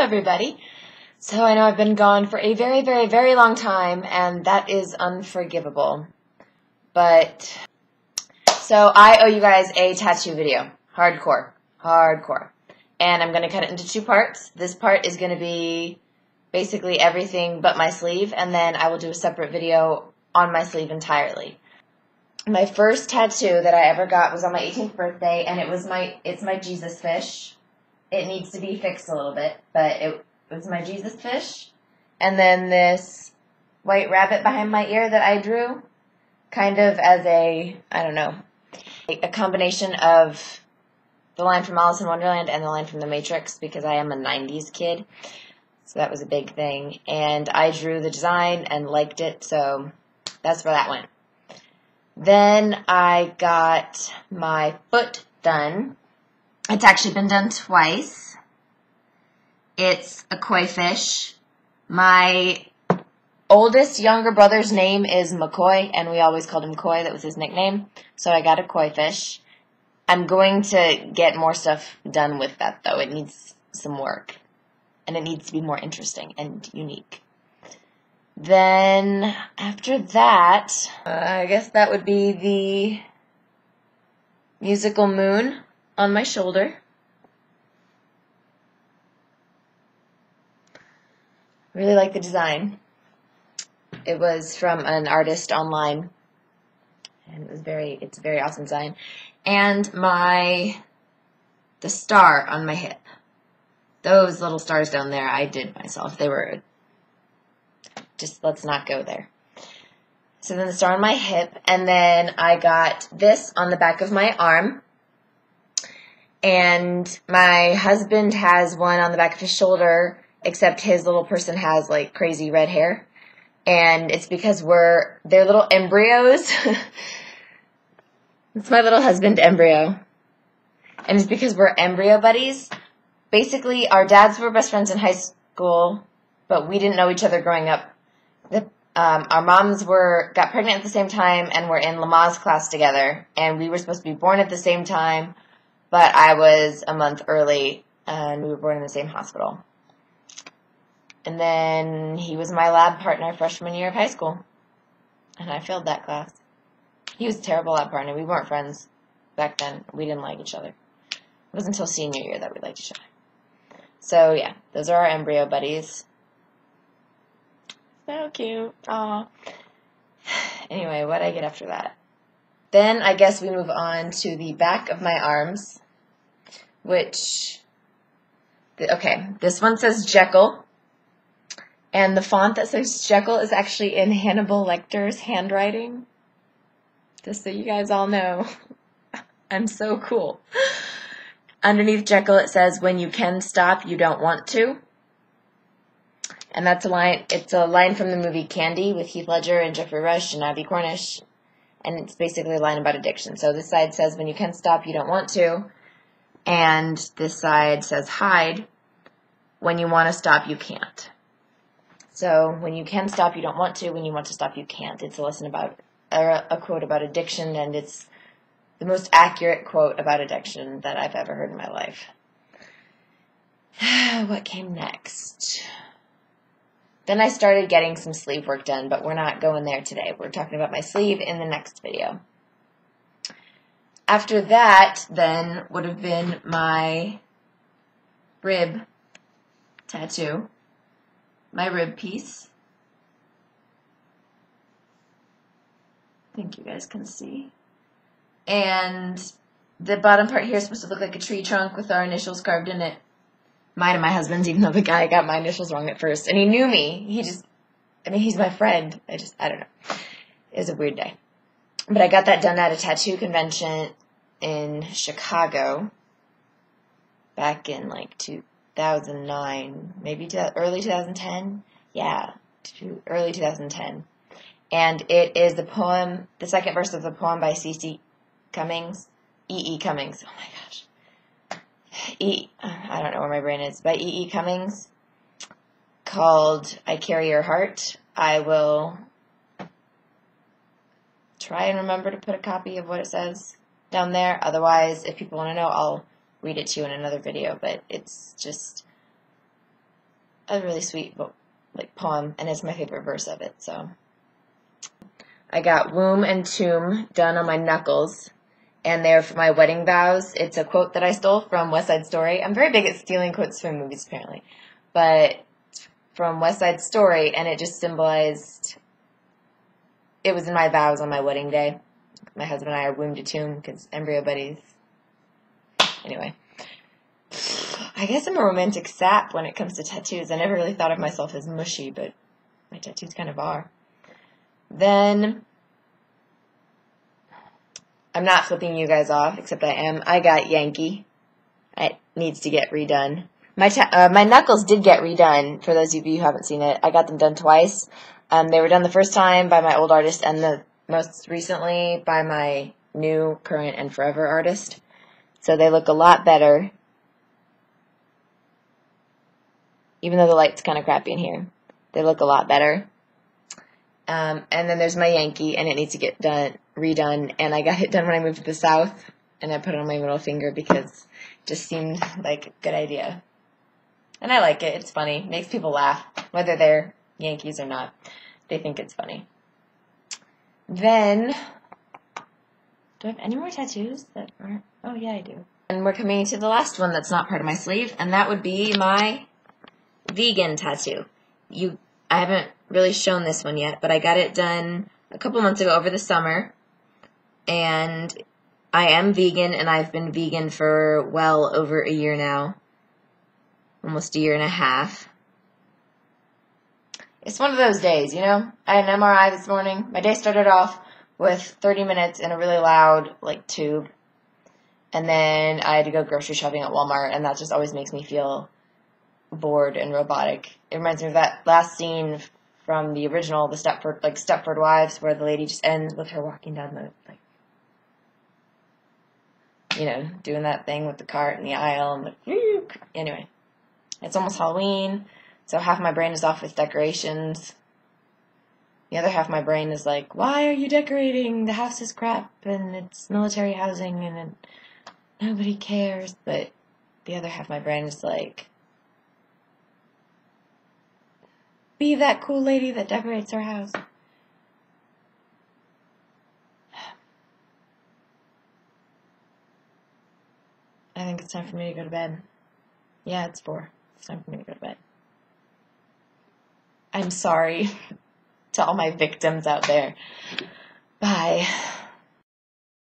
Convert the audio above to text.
everybody. So I know I've been gone for a very, very, very long time, and that is unforgivable. But, so I owe you guys a tattoo video. Hardcore. Hardcore. And I'm going to cut it into two parts. This part is going to be basically everything but my sleeve, and then I will do a separate video on my sleeve entirely. My first tattoo that I ever got was on my 18th birthday, and it's my Jesus fish. It needs to be fixed a little bit, but it was my Jesus fish. And then this white rabbit behind my ear that I drew, kind of as a, I don't know, a combination of the line from Alice in Wonderland and the line from The Matrix, because I am a 90s kid. So that was a big thing. And I drew the design and liked it, so that's where that went. Then I got my foot done. It's actually been done twice. It's a koi fish. My oldest younger brother's name is McCoy, and we always called him Koi. That was his nickname. So I got a koi fish. I'm going to get more stuff done with that, though. It needs some work, and it needs to be more interesting and unique. Then, after that, I guess that would be the musical moon on my shoulder. Really like the design. It was from an artist online, and it's a very awesome design. And the star on my hip. Those little stars down there, I did myself. They were, just let's not go there. So then the star on my hip, and then I got this on the back of my arm. And my husband has one on the back of his shoulder, except his little person has like crazy red hair. And it's because they're little embryos. It's my little husband embryo. And it's because we're embryo buddies. Basically, our dads were best friends in high school, but we didn't know each other growing up. Our moms got pregnant at the same time and were in Lamaze class together. And we were supposed to be born at the same time. But I was a month early, and we were born in the same hospital. And then he was my lab partner freshman year of high school. And I failed that class. He was a terrible lab partner. We weren't friends back then. We didn't like each other. It wasn't until senior year that we liked each other. So, yeah, those are our embryo buddies. So cute. Aw. Anyway, what did I get after that? Then I guess we move on to the back of my arms, which, okay, this one says Jekyll, and the font that says Jekyll is actually in Hannibal Lecter's handwriting, just so you guys all know. I'm so cool. Underneath Jekyll it says, "When you can stop, you don't want to." And that's it's a line from the movie Candy with Heath Ledger and Jeffrey Rush and Abbie Cornish. And it's basically a line about addiction. So this side says, "When you can stop, you don't want to." And this side says, "Hide. When you want to stop, you can't." So when you can stop, you don't want to. When you want to stop, you can't. It's a lesson about, a quote about addiction, and it's the most accurate quote about addiction that I've ever heard in my life. What came next? Then I started getting some sleeve work done, but we're not going there today. We're talking about my sleeve in the next video. After that, then, would have been my rib tattoo, my rib piece. I think you guys can see. And the bottom part here is supposed to look like a tree trunk with our initials carved in it. Mine and my husband's, even though the guy got my initials wrong at first. And he knew me. He's my friend. I don't know. It was a weird day. But I got that done at a tattoo convention in Chicago back in like 2009, maybe early 2010. Yeah, early 2010. And it is the second verse of the poem by C.C. Cummings, E.E. Cummings. Oh my gosh. I don't know where my brain is, by E.E. Cummings, called "I Carry Your Heart." I will try and remember to put a copy of what it says down there. Otherwise, if people want to know, I'll read it to you in another video. But it's just a really sweet like poem, and it's my favorite verse of it. So I got womb and tomb done on my knuckles, and they're for my wedding vows. It's a quote that I stole from West Side Story. I'm very big at stealing quotes from movies, apparently, but from West Side Story, and it just symbolized, it was in my vows on my wedding day. My husband and I are womb to tomb because embryo buddies. Anyway, I guess I'm a romantic sap when it comes to tattoos. I never really thought of myself as mushy, but my tattoos kind of are. Then, I'm not flipping you guys off, except I am. I got Yankee. It needs to get redone. My knuckles did get redone, for those of you who haven't seen it. I got them done twice. They were done the first time by my old artist, and the most recently by my new, current, and forever artist. So they look a lot better, even though the light's kind of crappy in here. They look a lot better. And then there's my Yankee, and it needs to get redone, and I got it done when I moved to the South, and I put it on my middle finger because it just seemed like a good idea. And I like it. It's funny. It makes people laugh, whether they're Yankees or not. They think it's funny. Then, do I have any more tattoos that aren't? Oh, yeah, I do. And we're coming to the last one that's not part of my sleeve, and that would be my vegan tattoo. I haven't really shown this one yet, but I got it done a couple months ago over the summer, and I am vegan, and I've been vegan for well over a year now, almost a year and a half. It's one of those days, you know? I had an MRI this morning. My day started off with 30 minutes in a really loud, like, tube, and then I had to go grocery shopping at Walmart, and that just always makes me feel bored and robotic. It reminds me of that last scene from the original, the Stepford Wives, where the lady just ends with her walking down the, like, you know, doing that thing with the cart in the aisle, and the, anyway. It's almost Halloween, so half my brain is off with decorations. The other half of my brain is like, why are you decorating? The house is crap, and it's military housing, and nobody cares. But the other half of my brain is like, be that cool lady that decorates her house. I think it's time for me to go to bed. Yeah, it's 4. It's time for me to go to bed. I'm sorry to all my victims out there. Bye.